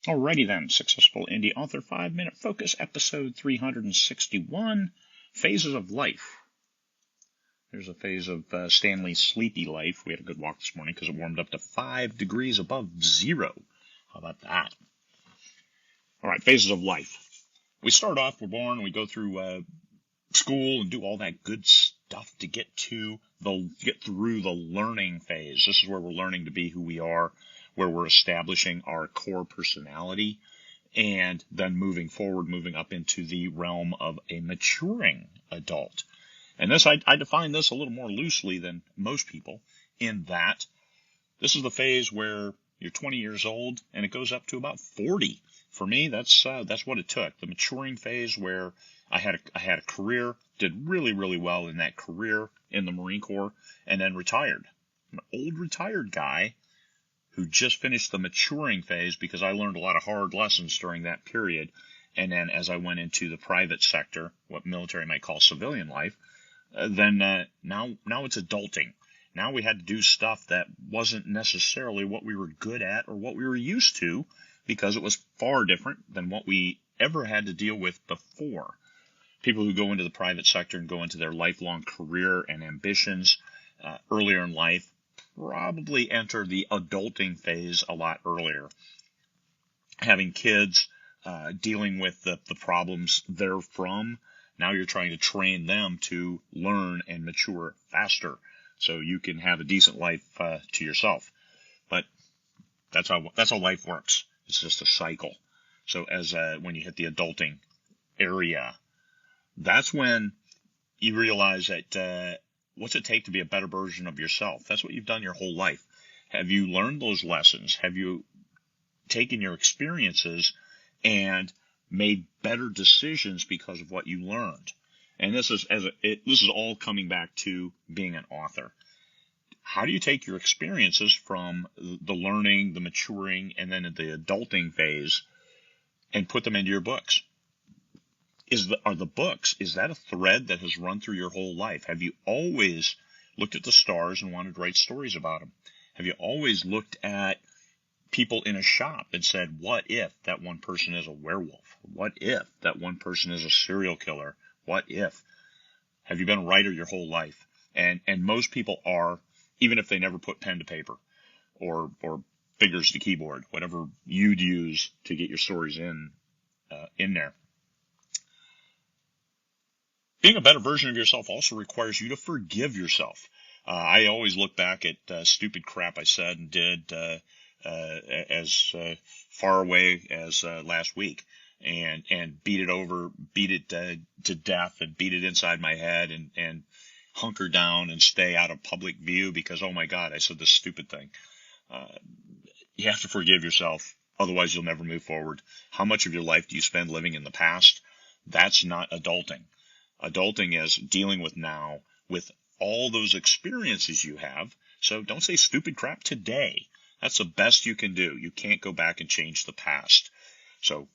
Alrighty then, Successful Indie Author 5-Minute Focus, episode 361, Phases of Life. There's a phase of Stanley's sleepy life. We had a good walk this morning because it warmed up to 5 degrees above zero. How about that? All right, phases of life. We start off, we're born, we go through school and do all that good stuff to get through the learning phase. This is where we're learning to be who we are, where we're establishing our core personality, and then moving forward, moving up into the realm of a maturing adult. And this, I define this a little more loosely than most people, in that this is the phase where you're 20 years old and it goes up to about 40. For me, that's what it took. The maturing phase where I had a career, did really, really well in that career in the Marine Corps, and then retired. I'm an old retired guy who just finished the maturing phase because I learned a lot of hard lessons during that period. And then as I went into the private sector, what military might call civilian life, then now it's adulting. Now we had to do stuff that wasn't necessarily what we were good at or what we were used to, because it was far different than what we ever had to deal with before. People who go into the private sector and go into their lifelong career and ambitions earlier in life probably enter the adulting phase a lot earlier. Having kids, dealing with the problems they're from, now you're trying to train them to learn and mature faster so you can have a decent life to yourself. But that's how life works. It's just a cycle. So when you hit the adulting area, that's when you realize that what's it take to be a better version of yourself? That's what you've done your whole life. Have you learned those lessons? Have you taken your experiences and made better decisions because of what you learned? And this is all coming back to being an author. How do you take your experiences from the learning, the maturing, and then the adulting phase and put them into your books? Are the books, is that a thread that has run through your whole life? Have you always looked at the stars and wanted to write stories about them? Have you always looked at people in a shop and said, what if that one person is a werewolf? What if that one person is a serial killer? What if? Have you been a writer your whole life? And most people are, even if they never put pen to paper or fingers to keyboard, whatever you'd use to get your stories in there. Being a better version of yourself also requires you to forgive yourself. I always look back at stupid crap I said and did as far away as last week, and beat it to death, and beat it inside my head, and hunker down and stay out of public view because, oh my God, I said this stupid thing. You have to forgive yourself, otherwise you'll never move forward. How much of your life do you spend living in the past? That's not adulting. Adulting is dealing with now, with all those experiences you have. So don't say stupid crap today. That's the best you can do. You can't go back and change the past. So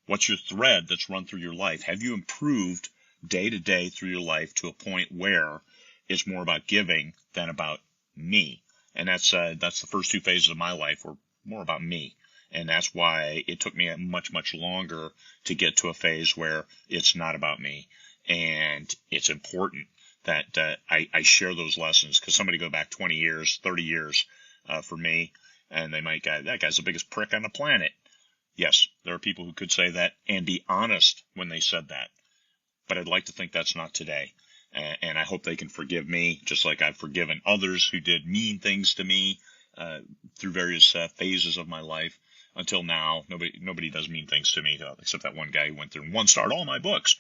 what's your thread that's run through your life? Have you improved day to day through your life to a point where it's more about giving than about me? And that's the first two phases of my life were more about me. And that's why it took me much, much longer to get to a phase where it's not about me. And it's important that I share those lessons, because somebody go back 20 years, 30 years for me, and they might go, that guy's the biggest prick on the planet. Yes, there are people who could say that and be honest when they said that. But I'd like to think that's not today. And I hope they can forgive me, just like I've forgiven others who did mean things to me through various phases of my life. Until now, nobody does mean things to me, except that one guy who went through and one-starred all my books.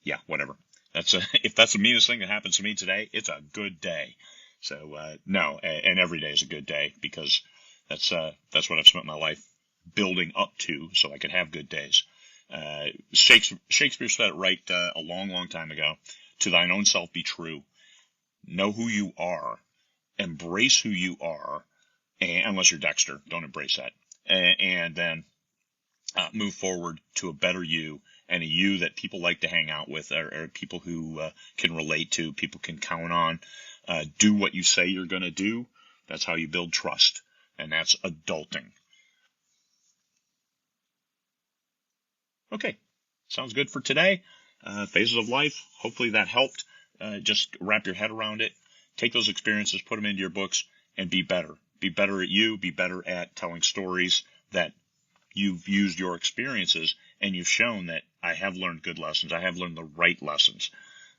Yeah, whatever. If that's the meanest thing that happens to me today, it's a good day. So no, and every day is a good day, because that's what I've spent my life building up to, so I could have good days. Shakespeare said it right a long, long time ago. To thine own self be true. Know who you are. Embrace who you are. Unless you're Dexter, don't embrace that. And then move forward to a better you, and a you that people like to hang out with, or people who can relate to, people can count on. Do what you say you're going to do. That's how you build trust, and that's adulting. Okay, sounds good for today. Phases of life. Hopefully that helped. Just wrap your head around it. Take those experiences, put them into your books, and be better. Be better at you. Be better at telling stories that you've used your experiences, and you've shown that I have learned good lessons. I have learned the right lessons.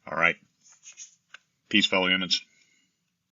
All right. Peace, fellow humans.